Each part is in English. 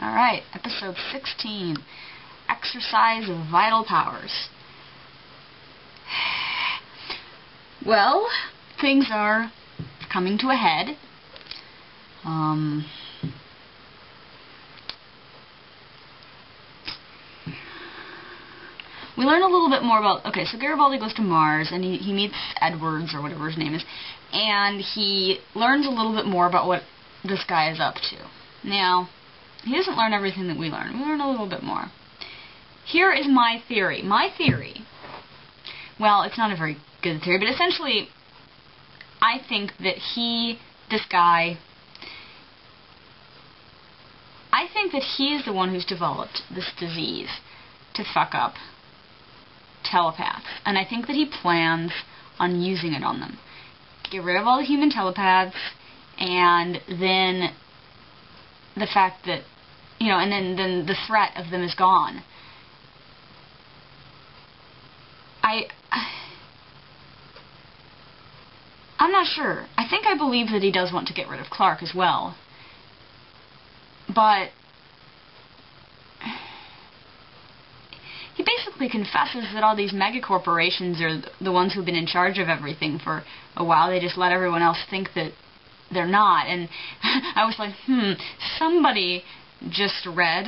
Alright, episode 16. Exercise of Vital Powers. Well, things are coming to a head. We learn a little bit more about... Okay, so Garibaldi goes to Mars, and he meets Edwards, or whatever his name is, and he learns a little bit more about what this guy is up to. Now, he doesn't learn everything that we learn. We learn a little bit more. Here is my theory. My theory, well, it's not a very good theory, but essentially, I think that this guy, I think that he is the one who's developed this disease to fuck up telepaths. And I think that he plans on using it on them. Get rid of all the human telepaths, and then the fact that, you know, and then the threat of them is gone. I'm not sure. I think I believe that he does want to get rid of Clark as well. But he basically confesses that all these megacorporations are the ones who've been in charge of everything for a while. They just let everyone else think that they're not. And I was like, somebody just read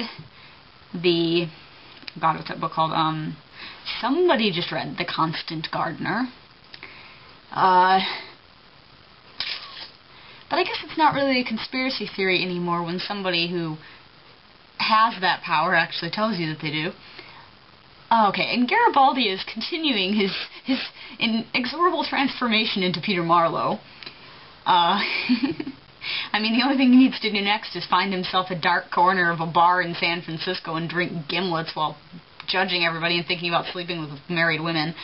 the... God, what's that book called? Somebody just read The Constant Gardener. But I guess it's not really a conspiracy theory anymore when somebody who has that power actually tells you that they do. Okay, and Garibaldi is continuing his inexorable transformation into Peter Marlowe. I mean, the only thing he needs to do next is find himself a dark corner of a bar in San Francisco and drink gimlets while judging everybody and thinking about sleeping with married women.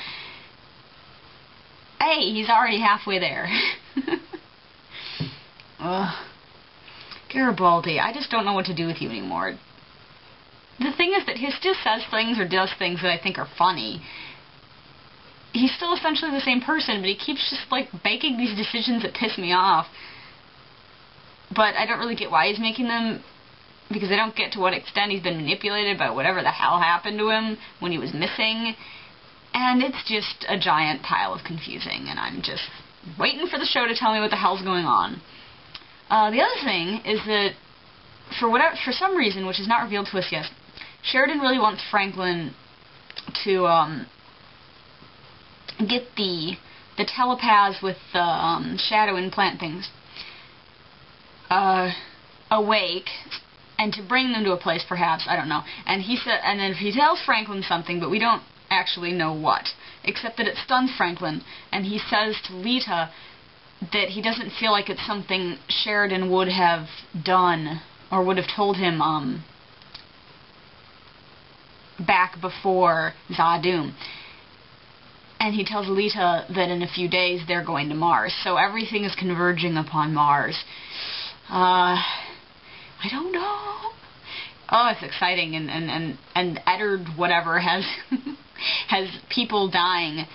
Hey, he's already halfway there. Garibaldi, I just don't know what to do with you anymore. The thing is that he still says things or does things that I think are funny. He's still essentially the same person, but he keeps just, like, making these decisions that piss me off. But I don't really get why he's making them, because I don't get to what extent he's been manipulated by whatever the hell happened to him when he was missing. And it's just a giant pile of confusing, and I'm just waiting for the show to tell me what the hell's going on. The other thing is that, for some reason, which is not revealed to us yet, Sheridan really wants Franklin to get the telepaths with the shadow implant things awake, and to bring them to a place, perhaps, I don't know. And he said, and then he tells Franklin something, but we don't actually know what, except that it stuns Franklin, and he says to Lita that he doesn't feel like it's something Sheridan would have done, or would have told him, back before Zadoom. And he tells Lita that in a few days they're going to Mars, so everything is converging upon Mars. I don't know. Oh, it's exciting, and Eddard whatever has has people dying.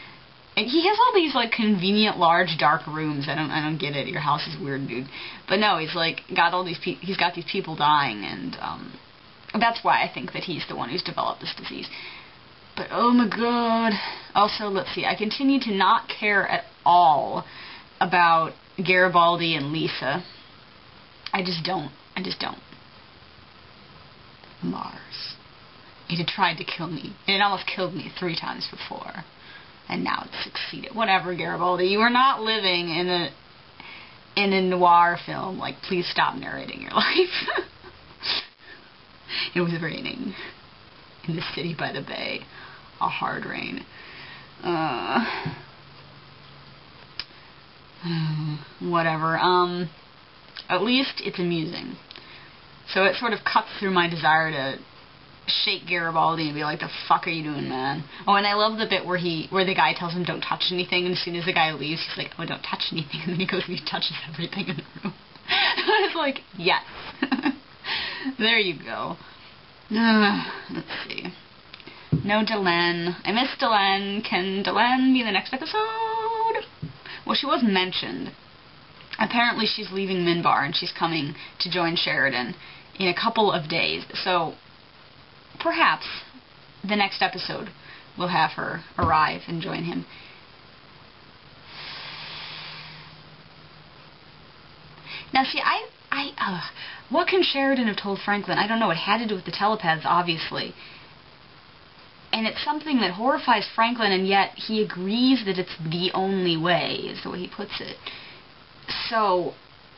And he has all these, like, convenient large dark rooms. I don't get it. Your house is weird, dude. But no, he's like got all these he's got these people dying, and that's why I think that he's the one who's developed this disease. But oh my god. Also, let's see. I continue to not care at all about Garibaldi and Lisa. I just don't. Mars. It had tried to kill me. It almost killed me 3 times before. And now it's succeeded. Whatever, Garibaldi. You are not living in a noir film. Like, please stop narrating your life. It was raining in the city by the bay. A hard rain. Whatever. At least it's amusing. So it sort of cuts through my desire to shake Garibaldi and be like, the fuck are you doing, man? Oh, and I love the bit where the guy tells him don't touch anything, and as soon as the guy leaves, he's like, oh, don't touch anything, and then he goes and he touches everything in the room. I was like, yes. There you go. Let's see. No Delenn. I miss Delenn. Can Delenn be in the next episode? Well, she was mentioned. Apparently she's leaving Minbar and she's coming to join Sheridan in a couple of days. So perhaps the next episode will have her arrive and join him. Now, see, what can Sheridan have told Franklin? I don't know. It had to do with the telepaths, obviously. And it's something that horrifies Franklin, and yet he agrees that it's the only way, is the way he puts it. So,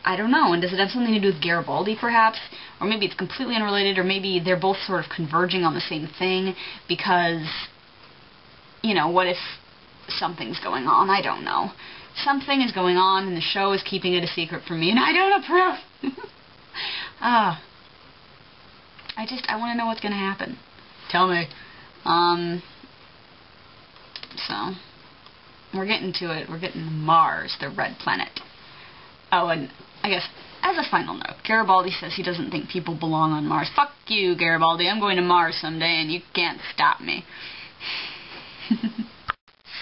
I don't know. And does it have something to do with Garibaldi, perhaps? Or maybe it's completely unrelated, or maybe they're both sort of converging on the same thing, because, you know, what if something's going on? I don't know. Something is going on, and the show is keeping it a secret from me, and I don't approve. I want to know what's going to happen. Tell me. So, we're getting to it. We're getting to Mars, the red planet. Oh, and I guess, as a final note, Garibaldi says he doesn't think people belong on Mars. Fuck you, Garibaldi. I'm going to Mars someday, and you can't stop me.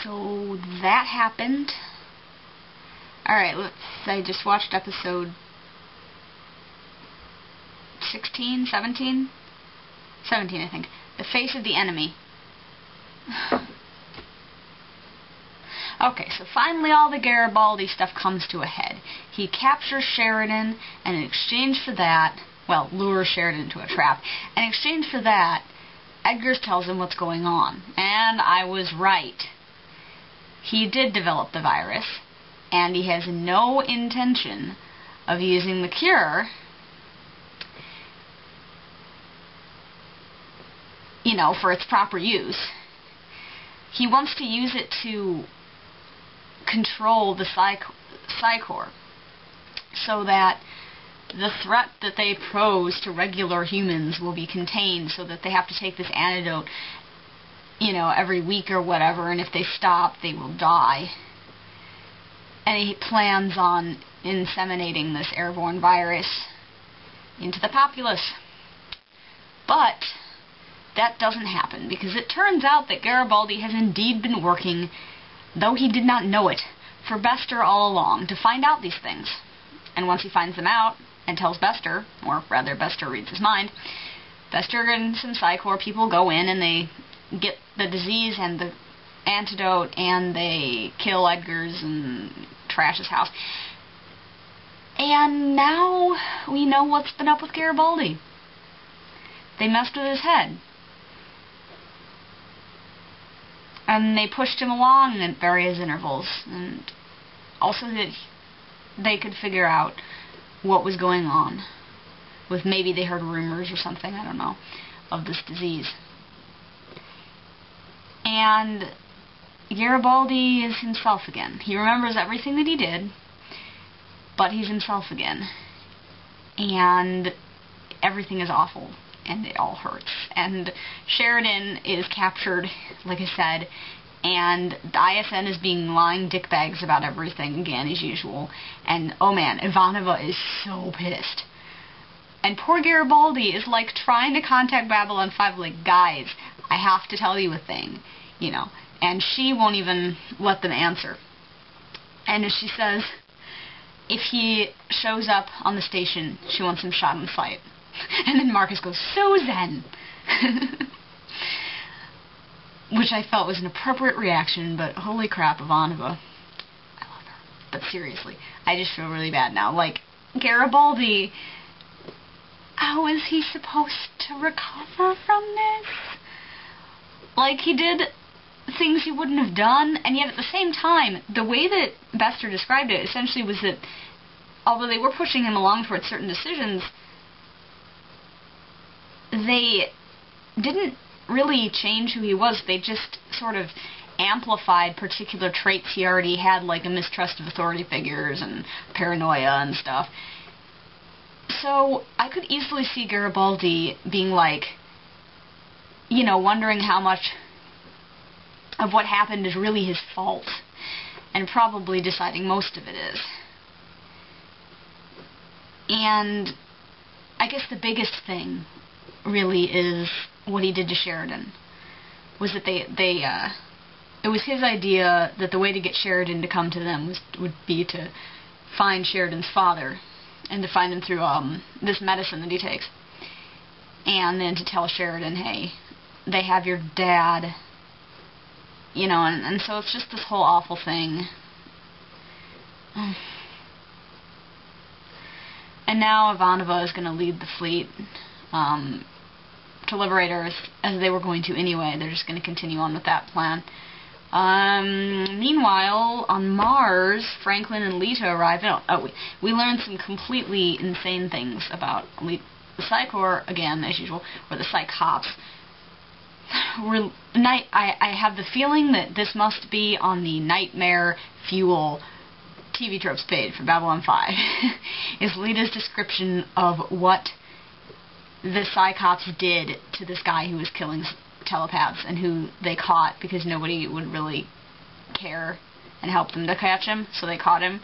So, that happened. Alright, I just watched episode 16, 17? 17, I think. The Face of the Enemy. Okay, so finally all the Garibaldi stuff comes to a head. He captures Sheridan, and in exchange for that, well, lures Sheridan into a trap. In exchange for that, Edgars tells him what's going on. And I was right. He did develop the virus, and he has no intention of using the cure, you know, for its proper use. He wants to use it to control the Psy-Corps, so that the threat that they pose to regular humans will be contained, so that they have to take this antidote, you know, every week or whatever, and if they stop, they will die. And he plans on inseminating this airborne virus into the populace. But that doesn't happen, because it turns out that Garibaldi has indeed been working, though he did not know it, for Bester all along, to find out these things. And once he finds them out, and tells Bester, or rather Bester reads his mind, Bester and some Psy-Corps people go in and they get the disease and the antidote, and they kill Edgars and trash his house. And now we know what's been up with Garibaldi. They messed with his head. And they pushed him along at various intervals, and also that they could figure out what was going on. With maybe they heard rumors or something, I don't know, of this disease. And Garibaldi is himself again. He remembers everything that he did, but he's himself again. And everything is awful, and it all hurts. And Sheridan is captured, like I said, and the ISN is being lying dickbags about everything again, as usual. And, oh man, Ivanova is so pissed. And poor Garibaldi is, like, trying to contact Babylon 5, like, guys, I have to tell you a thing, you know. And she won't even let them answer. And as she says, if he shows up on the station, she wants him shot on sight. And then Marcus goes, Susan! Which I felt was an appropriate reaction, but holy crap, Ivanova. I love her. But seriously, I just feel really bad now. Like, Garibaldi, how is he supposed to recover from this? Like, he did things he wouldn't have done, and yet at the same time, the way that Bester described it essentially was that, although they were pushing him along towards certain decisions, they didn't really change who he was. They just sort of amplified particular traits he already had, like a mistrust of authority figures and paranoia and stuff. So I could easily see Garibaldi being like, you know, wondering how much of what happened is really his fault, and probably deciding most of it is. And I guess the biggest thing really is what he did to Sheridan. Was that it was his idea that the way to get Sheridan to come to them would be to find Sheridan's father, and to find him through this medicine that he takes. and then to tell Sheridan, hey, they have your dad, you know, and so it's just this whole awful thing. And now Ivanova is going to lead the fleet to liberate Earth, as they were going to anyway. They're just going to continue on with that plan. Meanwhile, on Mars, Franklin and Lita arrive. We learned some completely insane things about the Psych Corps, again, as usual, or the Psych Cops. I have the feeling that this must be on the Nightmare Fuel TV tropes page for Babylon 5. Is Lita's description of what the Psychops did to this guy who was killing telepaths and who they caught because nobody would really care and help them to catch him, so they caught him.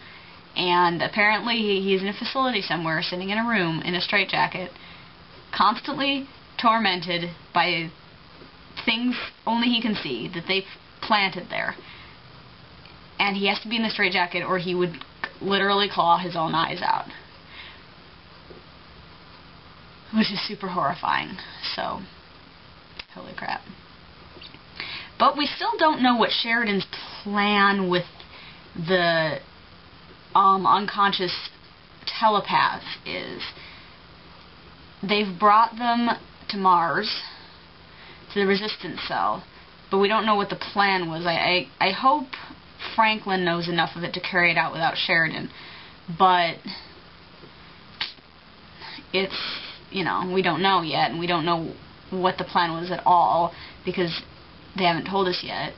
And apparently he's in a facility somewhere, sitting in a room in a straitjacket, constantly tormented by things only he can see that they've planted there. And he has to be in the straitjacket or he would literally claw his own eyes out. Which is super horrifying. So, holy crap. But we still don't know what Sheridan's plan with the unconscious telepath is. They've brought them to Mars, to the resistance cell, but we don't know what the plan was. I hope Franklin knows enough of it to carry it out without Sheridan, but it's, you know, we don't know yet, and we don't know what the plan was at all, because they haven't told us yet,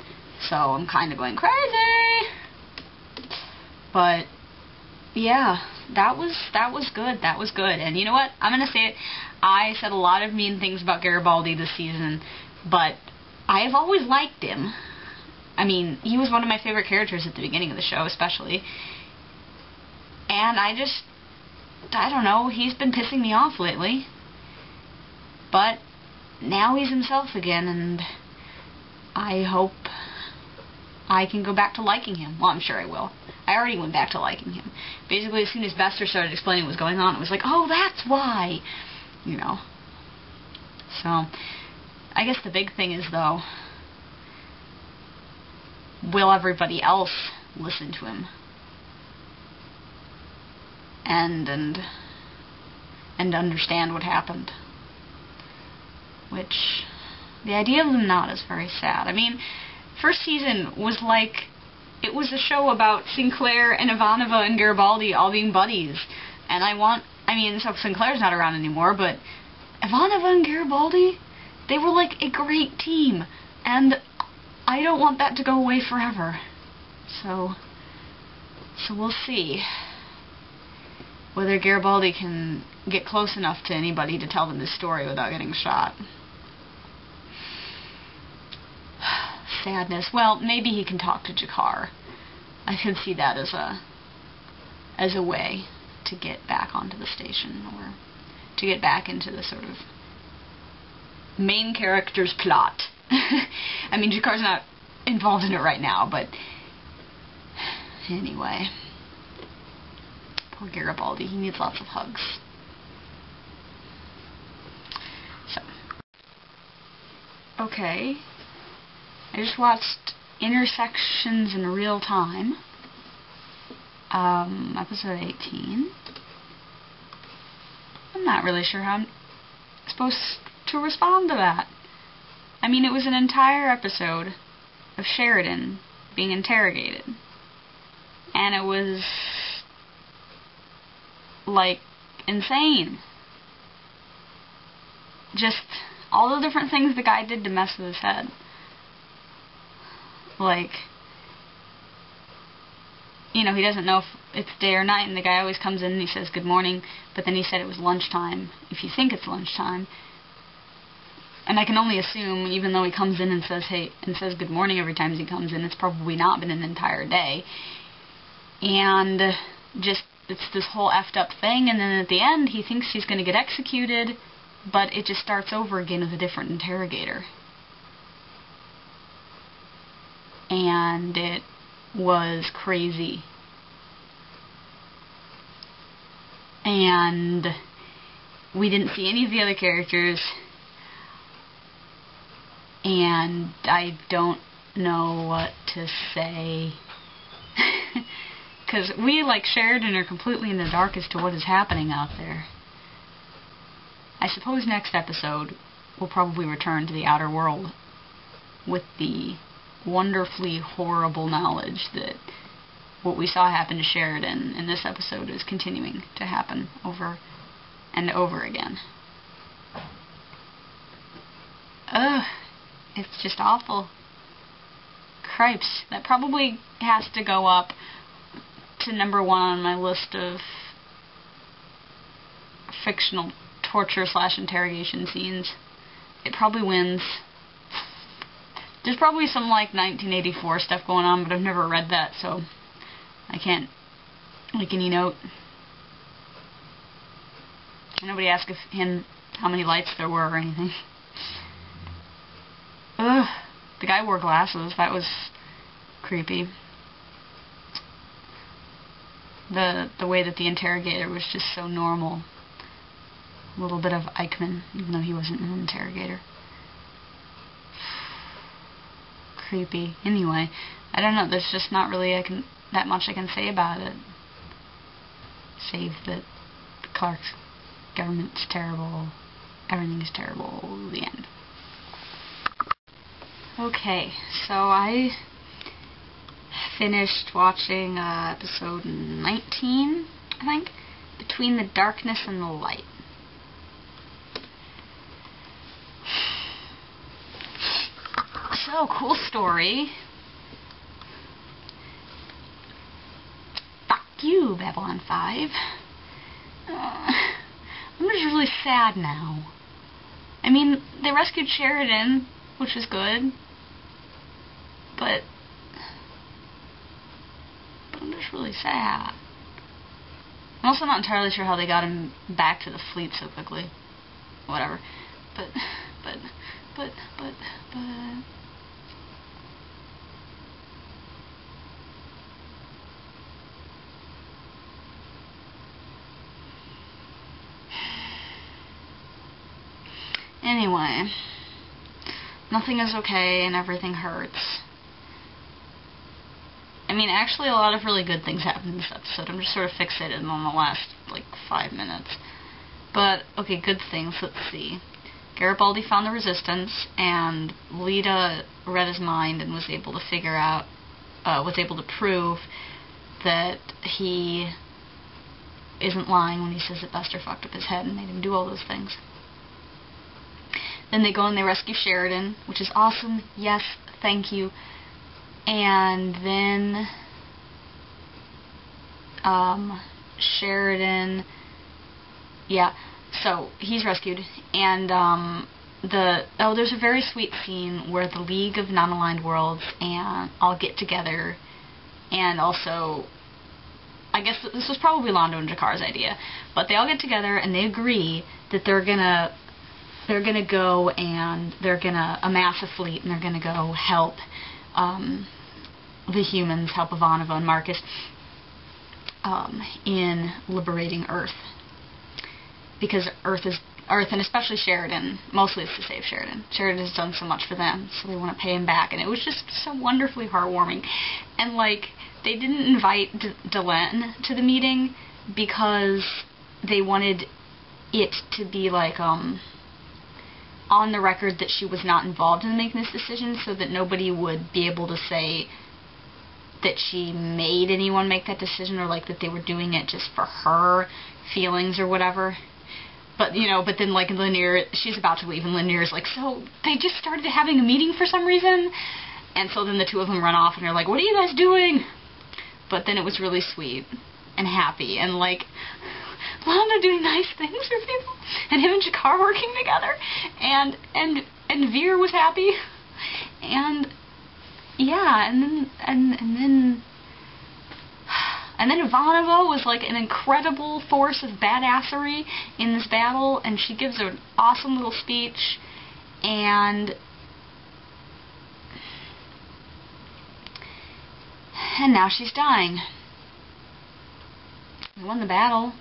so I'm kind of going crazy. But yeah, that was good. That was good. And you know what? I'm gonna say it. I said a lot of mean things about Garibaldi this season, but I've always liked him. I mean, he was one of my favorite characters at the beginning of the show, especially. And I don't know, he's been pissing me off lately. But now he's himself again, and I hope I can go back to liking him. Well, I'm sure I will. I already went back to liking him. Basically, as soon as Bester started explaining what was going on, it was like, oh, that's why! You know. So, I guess the big thing is, though, will everybody else listen to him? And understand what happened? Which, the idea of them not is very sad. I mean, first season was like, it was a show about Sinclair and Ivanova and Garibaldi all being buddies. And so Sinclair's not around anymore, but Ivanova and Garibaldi, they were like a great team. And I don't want that to go away forever. So we'll see whether Garibaldi can get close enough to anybody to tell them this story without getting shot. Sadness. Well, maybe he can talk to Jakar. I could see that as a way to get back onto the station, or to get back into the sort of main character's plot. I mean, Jakar's not involved in it right now, but anyway. Poor Garibaldi. He needs lots of hugs. So. Okay. I just watched Intersections in Real Time. Episode 18. I'm not really sure how I'm supposed to respond to that. I mean, it was an entire episode of Sheridan being interrogated. And it was, like, insane. Just all the different things the guy did to mess with his head. Like, you know, he doesn't know if it's day or night, and the guy always comes in and he says good morning, but then he said it was lunchtime, if you think it's lunchtime. And I can only assume, even though he comes in and says hey, and says good morning every time he comes in, it's probably not been an entire day. And just, it's this whole effed up thing, and then at the end he thinks he's going to get executed, but it just starts over again with a different interrogator. And it was crazy. And we didn't see any of the other characters, and I don't know what to say. Because we, like Sheridan, are completely in the dark as to what is happening out there. I suppose next episode we'll probably return to the outer world with the wonderfully horrible knowledge that what we saw happen to Sheridan in this episode is continuing to happen over and over again. Ugh, it's just awful. Cripes. That probably has to go up to number 1 on my list of fictional torture/interrogation scenes. It probably wins. There's probably some like 1984 stuff going on, but I've never read that, so I can't make any note. Nobody asked him how many lights there were or anything. Ugh. The guy wore glasses. That was creepy. The way that the interrogator was just so normal. A little bit of Eichmann, even though he wasn't an interrogator. Creepy. Anyway, I don't know. There's just not really that much I can say about it. Save that Clark's government's terrible. Everything is terrible. The end. Okay, so I finished watching episode 19, I think, Between the Darkness and the Light. So, cool story. Fuck you, Babylon 5. I'm just really sad now. I mean, they rescued Sheridan, which was good. But I'm just really sad. I'm also not entirely sure how they got him back to the fleet so quickly. Whatever. But. Anyway. Nothing is okay and everything hurts. I mean, actually, a lot of really good things happened in this episode. I'm just sort of fixated on the last, 5 minutes. But, okay, good things. Let's see. Garibaldi found the resistance, and Lita read his mind and was able to figure out, was able to prove that he isn't lying when he says that Buster fucked up his head and made him do all those things. Then they go and they rescue Sheridan, which is awesome. Yes, thank you. And then Sheridan, yeah, so he's rescued, and there's a very sweet scene where the League of Non-Aligned Worlds and all get together, and also, I guess this was probably Londo and Jakar's idea, but they all get together and they agree that they're gonna go and they're gonna amass a fleet and they're gonna go help the humans, help Ivanova and Marcus in liberating Earth. Because Earth, and especially Sheridan, mostly it's to save Sheridan. Sheridan has done so much for them, so they want to pay him back. And it was just so wonderfully heartwarming. And, they didn't invite Delenn to the meeting because they wanted it to be, on the record that she was not involved in making this decision, so that nobody would be able to say that she made anyone make that decision, or that they were doing it just for her feelings or whatever. But then Lanier, she's about to leave, and Lanier's so they just started having a meeting for some reason, and so then the two of them run off and they're like, what are you guys doing? But then it was really sweet and happy, and Lana doing nice things for people, and him and Jakar working together, and Veer was happy, and yeah, and then Ivanova was an incredible force of badassery in this battle, and she gives an awesome little speech, and now she's dying. We won the battle.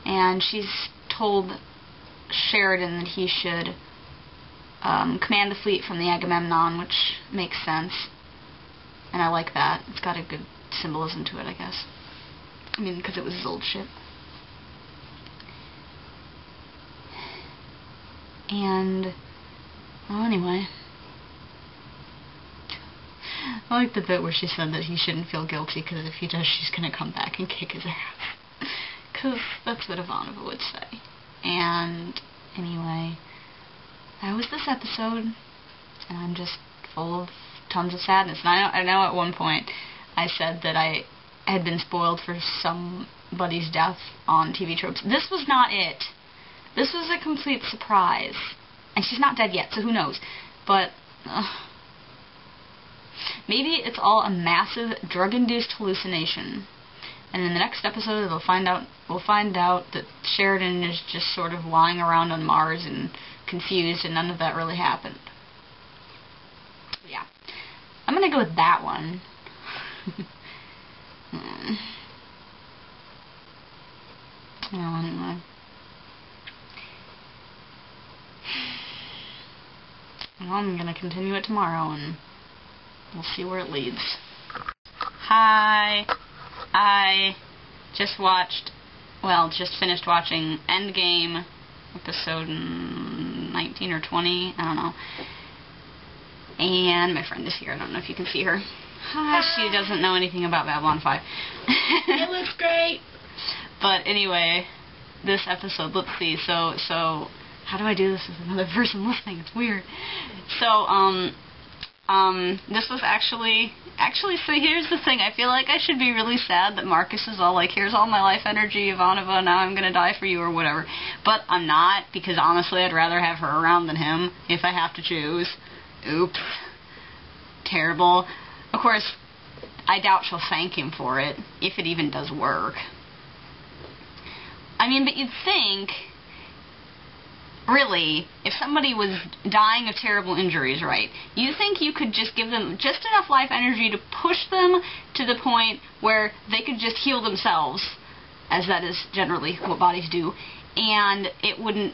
And she's told Sheridan that he should command the fleet from the Agamemnon, which makes sense. And I like that. It's got a good symbolism to it, I guess. I mean, because it was his old ship. And, well, anyway. I like the bit where she said that he shouldn't feel guilty, because if he does, she's going to come back and kick his ass. Because that's what Ivanova would say. And, anyway, that was this episode. And I'm just full of tons of sadness. And I know at one point I said that I had been spoiled for somebody's death on TV tropes. This was not it. This was a complete surprise. And she's not dead yet, so who knows. But, maybe it's all a massive drug-induced hallucination. And in the next episode, we'll find out that Sheridan is just sort of lying around on Mars and confused, and none of that really happened. Yeah. I'm gonna go with that one. Well, anyway. Well, I'm gonna continue it tomorrow, and we'll see where it leads. Hi. I just finished watching Endgame, episode 19 or 20, I don't know. And my friend is here. I don't know if you can see her. Hi. She doesn't know anything about Babylon 5. It looks great. But anyway, this episode, let's see. So how do I do this with another person listening? It's weird. So, this was actually, so here's the thing. I feel like I should be really sad that Marcus is all like, here's all my life energy, Ivanova, now I'm gonna die for you, or whatever. But I'm not, because honestly, I'd rather have her around than him, if I have to choose. Oops. Terrible. Of course, I doubt she'll thank him for it, if it even does work. I mean, but you'd think, really, if somebody was dying of terrible injuries, right, you think you could just give them just enough life energy to push them to the point where they could just heal themselves, as that is generally what bodies do, and it wouldn't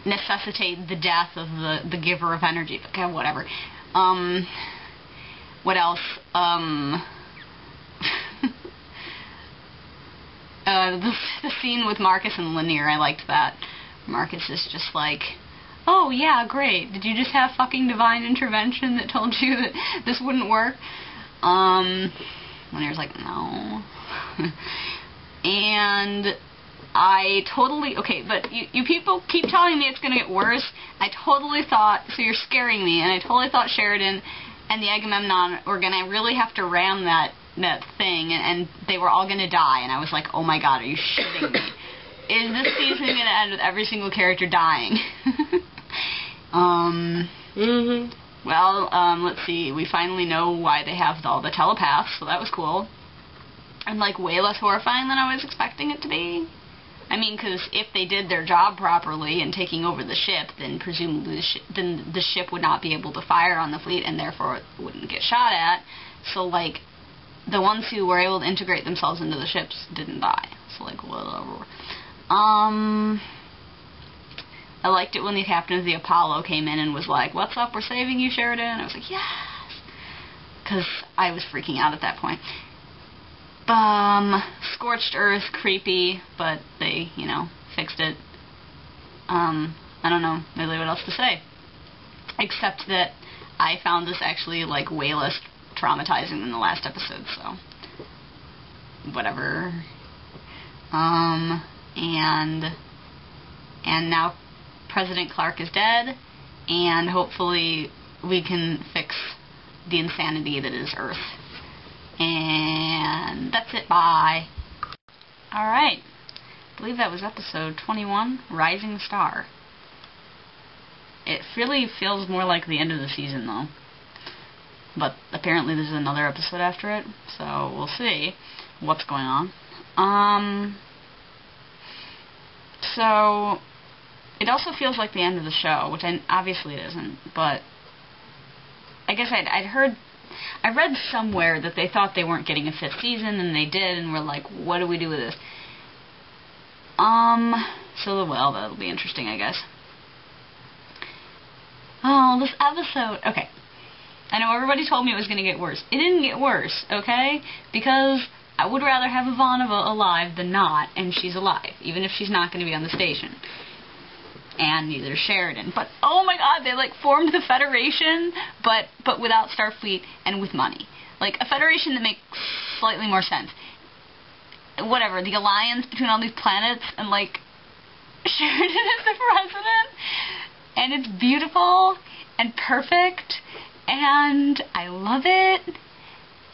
necessitate the death of the giver of energy. Okay, whatever. What else? The scene with Marcus and Lanier, I liked that. Marcus is just like, oh yeah, great. Did you just have fucking divine intervention that told you that this wouldn't work? Lanier's like, no. And I totally, okay, but you people keep telling me it's going to get worse. I totally thought, so you're scaring me, and I totally thought Sheridan and the Agamemnon were going to really have to ram that thing, and they were all going to die, and I was like, oh my god, are you shitting me? Is this season going to end with every single character dying? Well, let's see, we finally know why they have all the telepaths, so that was cool. And, like, way less horrifying than I was expecting it to be. I mean, because if they did their job properly in taking over the ship, then presumably the ship would not be able to fire on the fleet, and therefore it wouldn't get shot at. So, like, the ones who were able to integrate themselves into the ships didn't die. So, like, whatever. I liked it when the captain of the Apollo came in and was like, what's up, we're saving you, Sheridan? I was like, yes! Because I was freaking out at that point. Scorched Earth, creepy, but they, fixed it. I don't know really what else to say. Except that I found this actually, like, way less traumatizing than the last episode, so whatever. And now President Clark is dead, and hopefully we can fix the insanity that is Earth. And that's it, bye. Alright, I believe that was episode 21, Rising Star. It really feels more like the end of the season, though. But apparently there's another episode after it, so we'll see what's going on. So, it also feels like the end of the show, which obviously it isn't, but I guess I read somewhere that they thought they weren't getting a 5th season, and they did, and we're like, what do we do with this? So, well, that'll be interesting, I guess. Oh, this episode. Okay. I know everybody told me it was going to get worse. It didn't get worse, okay? Because I would rather have Ivanova alive than not, and she's alive, even if she's not going to be on the station. And neither is Sheridan. But, oh my god, they, like, formed the Federation, but without Starfleet and with money. Like, a Federation that makes slightly more sense. Whatever, the alliance between all these planets, and, like, Sheridan is the president, and it's beautiful and perfect, and I love it,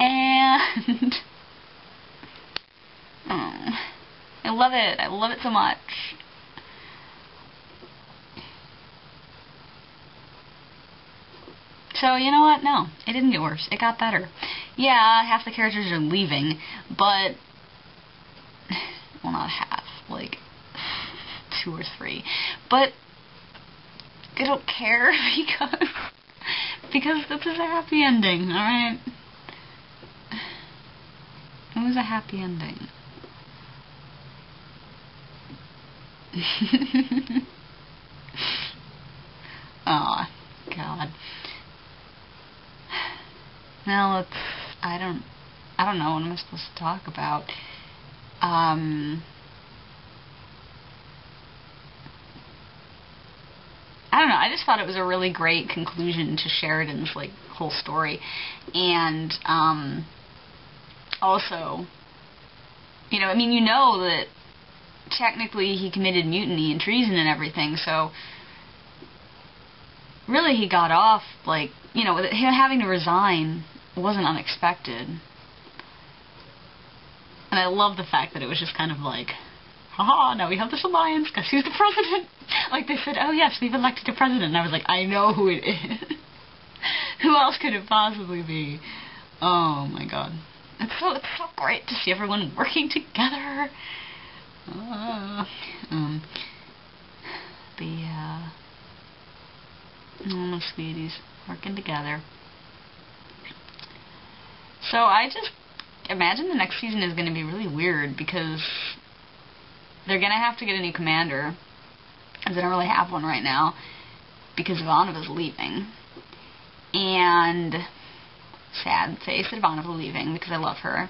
and I love it so much. So, you know what? No, it didn't get worse. It got better. Yeah, half the characters are leaving, but, well, not half, like, 2 or 3, but I don't care because this is a happy ending, alright? It was a happy ending. Oh, God. Now let's, I don't know what am I supposed to talk about. I don't know, I just thought it was a really great conclusion to Sheridan's, like, whole story. And, also, you know, I mean, you know that technically he committed mutiny and treason and everything, so really he got off, like, you know, with him having to resign wasn't unexpected. And I love the fact that it was just kind of like, haha, now we have this alliance, guess who's the president? Like, they said, oh yes, we've elected a president, and I was like, I know who it is. Who else could it possibly be? Oh my god. It's so great to see everyone working together. My sweeties, working together. So I just imagine the next season is going to be really weird, because they're going to have to get a new commander, as they don't really have one right now, because Ivanova's leaving. And sad face that Ivanova's leaving, because I love her.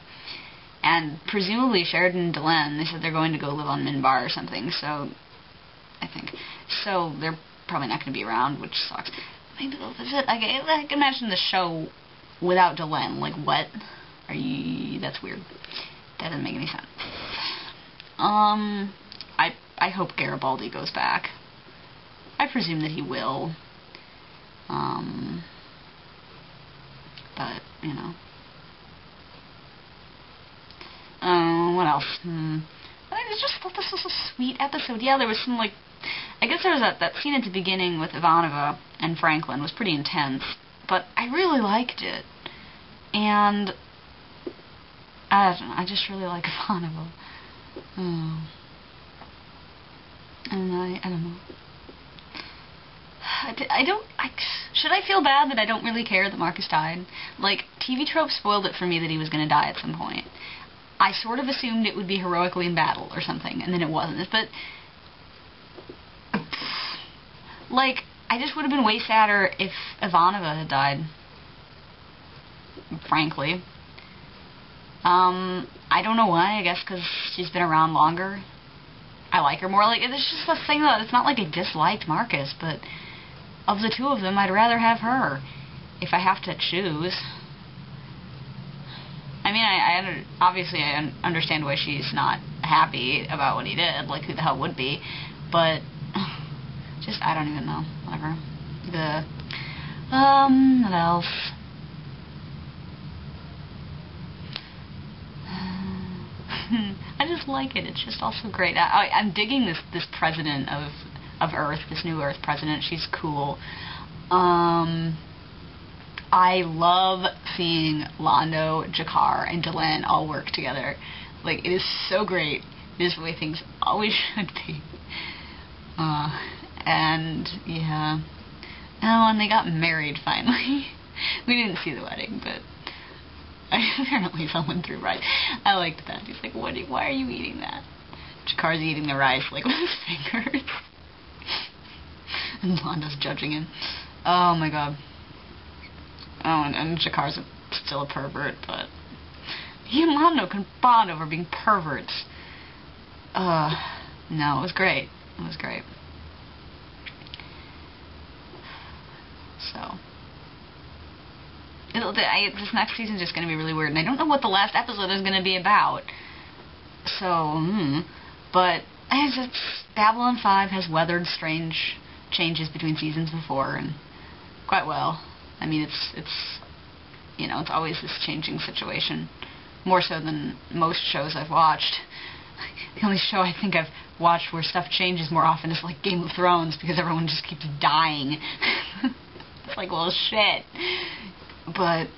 And presumably Sheridan and Delenn, they said they're going to go live on Minbar or something, so I think. So they're probably not going to be around, which sucks. Maybe they'll visit. I can imagine the show without Delenn. Like, what? Are you... That's weird. That doesn't make any sense. I hope Garibaldi goes back. I presume that he will. But, you know. What else? I just thought this was a sweet episode. Yeah, there was some, like, I guess there was that scene at the beginning with Ivanova and Franklin was pretty intense, but I really liked it. And I don't know, I just really like Ivanova. And I don't know. Should I feel bad that I don't really care that Marcus died? Like, TV Trope spoiled it for me that he was going to die at some point. I sort of assumed it would be heroically in battle or something, and then it wasn't. But, like, I just would have been way sadder if Ivanova had died. Frankly. I don't know why. I guess because she's been around longer. I like her more. Like, it's just a thing that it's not like I disliked Marcus, but of the two of them, I'd rather have her if I have to choose. I mean, obviously I understand why she's not happy about what he did. Like, who the hell would be? But just, I don't even know. Whatever. What else? I just like it. It's just also great. I'm digging this president of Earth, this new Earth president. She's cool. I love seeing Londo, Jakar, and Delenn all work together. Like, it is so great. It is the way things always should be. And, yeah. Oh, and they got married, finally. We didn't see the wedding, but apparently someone threw right. I liked that. He's like, why are you eating that? Jakar's eating the rice, like, with his fingers. And Londo's judging him. Oh, my God. Oh, and Jakar's still a pervert, but he and Londo can bond over being perverts. No, it was great. It was great. So, this next season is just going to be really weird, and I don't know what the last episode is going to be about. So, but Babylon 5 has weathered strange changes between seasons before, and quite well. I mean, it's always this changing situation, more so than most shows I've watched. The only show I think I've watched where stuff changes more often is like Game of Thrones, because everyone just keeps dying. It's like, well, shit. But,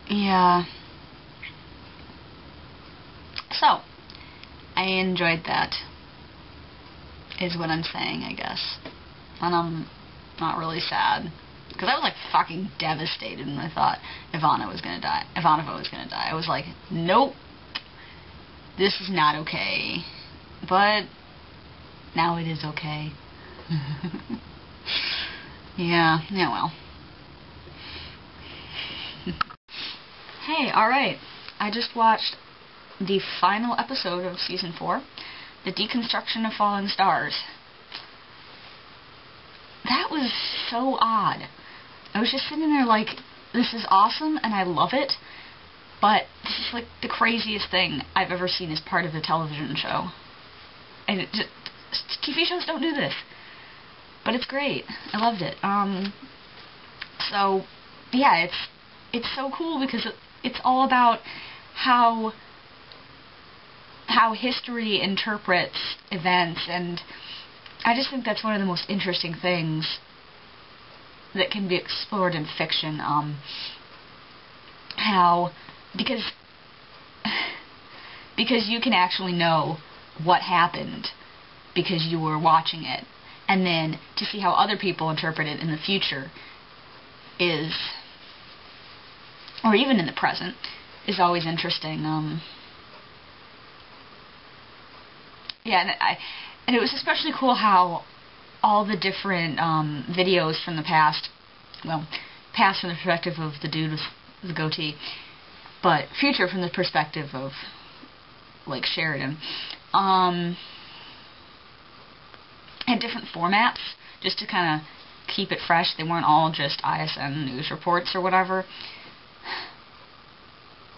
yeah. So, I enjoyed that, is what I'm saying, I guess. And I'm not really sad, because I was like fucking devastated when I thought Ivanova was gonna die. I was like, nope, this is not okay. But now it is okay. Yeah, well. Hey, alright. I just watched the final episode of Season 4, The Deconstruction of Fallen Stars. That was so odd. I was just sitting there like, this is awesome and I love it, but this is like the craziest thing I've ever seen as part of a television show. And TV shows don't do this. But it's great. I loved it. So, yeah, it's so cool because it's all about how history interprets events, and I just think that's one of the most interesting things that can be explored in fiction. Because you can actually know what happened because you were watching it, and then to see how other people interpret it in the future or even in the present, is always interesting. Yeah, and it was especially cool how all the different videos from the past from the perspective of the dude with the goatee, but future from the perspective of, like, Sheridan, had different formats just to kind of keep it fresh. They weren't all just ISN news reports or whatever.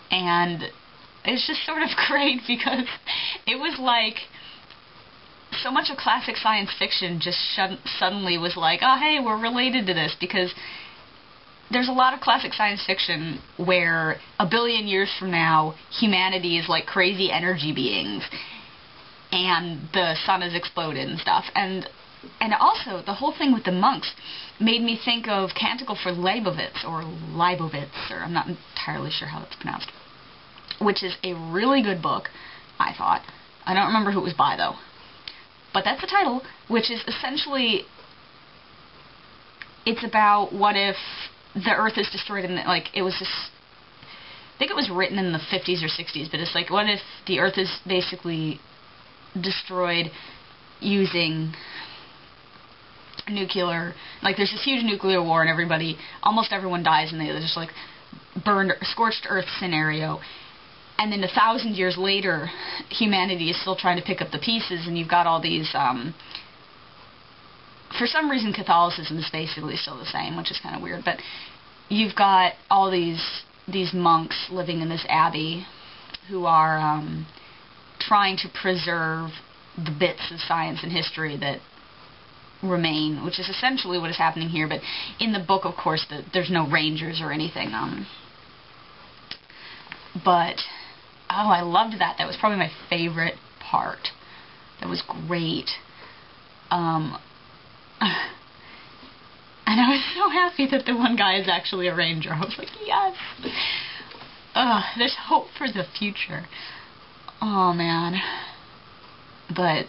And it's just sort of great because it was like so much of classic science fiction just suddenly was like, oh, hey, we're related to this, because there's a lot of classic science fiction where 1 billion years from now, humanity is like crazy energy beings, and the sun has exploded and stuff. And also, the whole thing with the monks made me think of Canticle for Leibovitz, or I'm not entirely sure how that's pronounced, which is a really good book, I thought. I don't remember who it was by, though. But that's the title, which is essentially, it's about what if the Earth is destroyed, and like it was this, I think it was written in the 50s or 60s, but it's like, what if the Earth is basically destroyed using nuclear, like there's this huge nuclear war and almost everyone dies, and they're just like burned, scorched earth scenario. And then 1,000 years later, humanity is still trying to pick up the pieces, and you've got all these, for some reason Catholicism is basically still the same, which is kind of weird, but you've got all these monks living in this abbey who are trying to preserve the bits of science and history that remain, which is essentially what is happening here. But in the book, of course, there's no rangers or anything. But I loved that. That was probably my favorite part. That was great. And I was so happy that the one guy is actually a ranger. I was like, yes. There's hope for the future. Oh, man. But,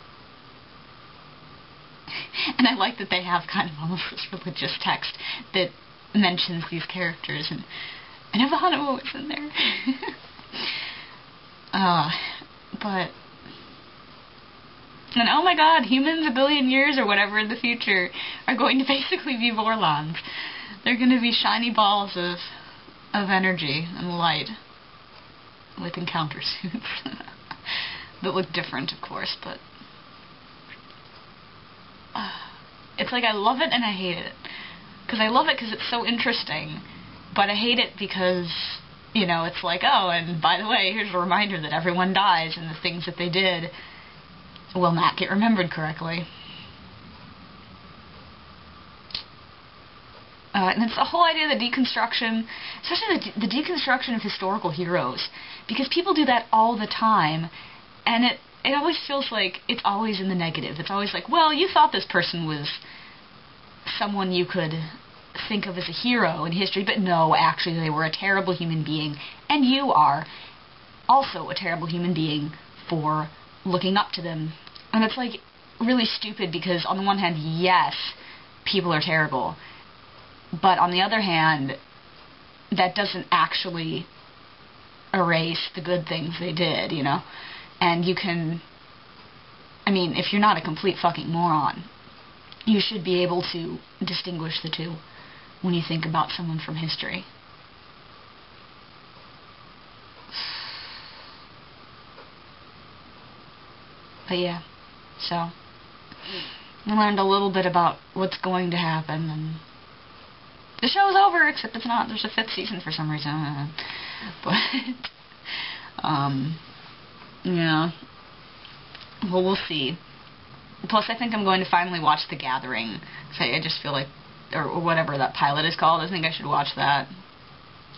and I like that they have kind of almost this religious text that mentions these characters, and Ivanova was in there. But, And oh my god, humans a billion years or whatever in the future are going to basically be Vorlons. They're going to be shiny balls of energy and light with encounter suits that look different, of course, but it's like I love it and I hate it. Because I love it because it's so interesting, but I hate it because, you know, it's like, oh, and by the way, here's a reminder that everyone dies and the things that they did will not get remembered correctly. And it's the whole idea of the deconstruction, especially the deconstruction of historical heroes, because people do that all the time, and it always feels like it's always in the negative. It's always like, well, you thought this person was someone you could think of as a hero in history, but no, actually they were a terrible human being, and you are also a terrible human being for looking up to them. And it's like really stupid because on the one hand, yes, people are terrible, but on the other hand, that doesn't actually erase the good things they did, you know? And you can, I mean, if you're not a complete fucking moron, you should be able to distinguish the two when you think about someone from history. But yeah, so I learned a little bit about what's going to happen, and the show's over, except it's not. There's a 5th season for some reason. But yeah. Well, we'll see. Plus, I think I'm going to finally watch The Gathering. So I just feel like, or whatever that pilot is called, I think I should watch that.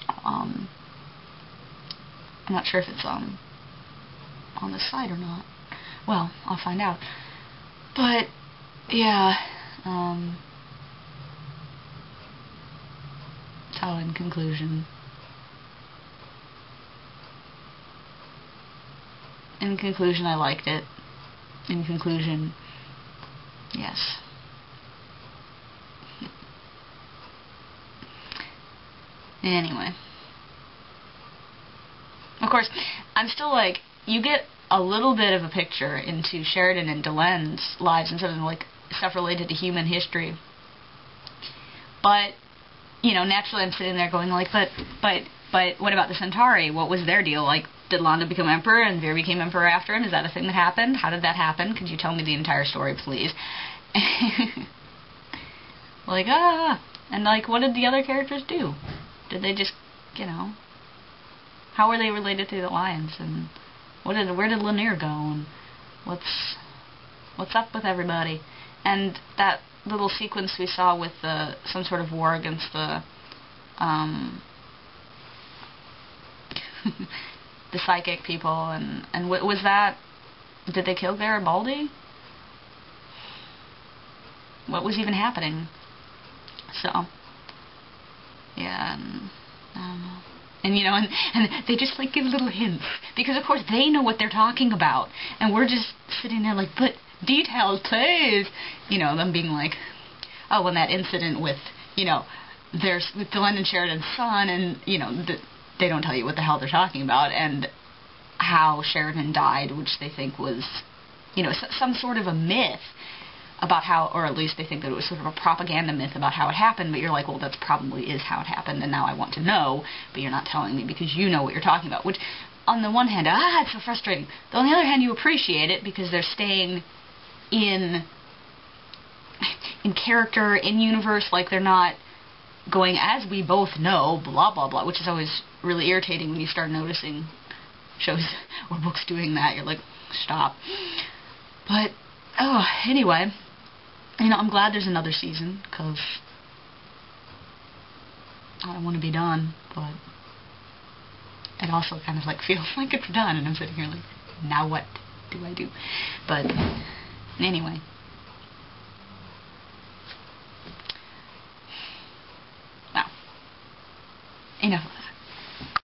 I'm not sure if it's on the site or not. Well, I'll find out. But yeah, so in conclusion, I liked it. In conclusion, yes. Anyway. Of course, I'm still like, you get a little bit of a picture into Sheridan and Delen's lives and something like stuff related to human history. But, you know, naturally I'm sitting there going like, but what about the Centauri? What was their deal? Like, did Londo become emperor and Veer became emperor after him? Is that a thing that happened? How did that happen? Could you tell me the entire story, please? Like, and like, what did the other characters do? Did they just, you know, how were they related to the Lions? And where did Lanier go? And what's up with everybody? And that little sequence we saw with some sort of war against the the psychic people, and what was that? Did they kill Garibaldi? What was even happening? So yeah, and I don't know. And you know, and they just like give little hints, because of course they know what they're talking about, and we're just sitting there like, but details, please. You know, them being like, oh, when that incident with, you know, with Delenn and Sheridan's son, and you know, they don't tell you what the hell they're talking about, and how Sheridan died, which they think was, you know, some sort of a myth about how, or at least they think that it was sort of a propaganda myth about how it happened, but you're like, well, that's probably is how it happened, and now I want to know, but you're not telling me because you know what you're talking about, which, on the one hand, it's so frustrating, but on the other hand, you appreciate it because they're staying in character, in universe, like they're not going, as we both know, blah, blah, blah, which is always really irritating when you start noticing shows or books doing that. You're like, stop. But, anyway, you know, I'm glad there's another season, because I don't want to be done, but it also kind of like feels like it's done, and I'm sitting here like, now what do I do? But anyway, now enough of that.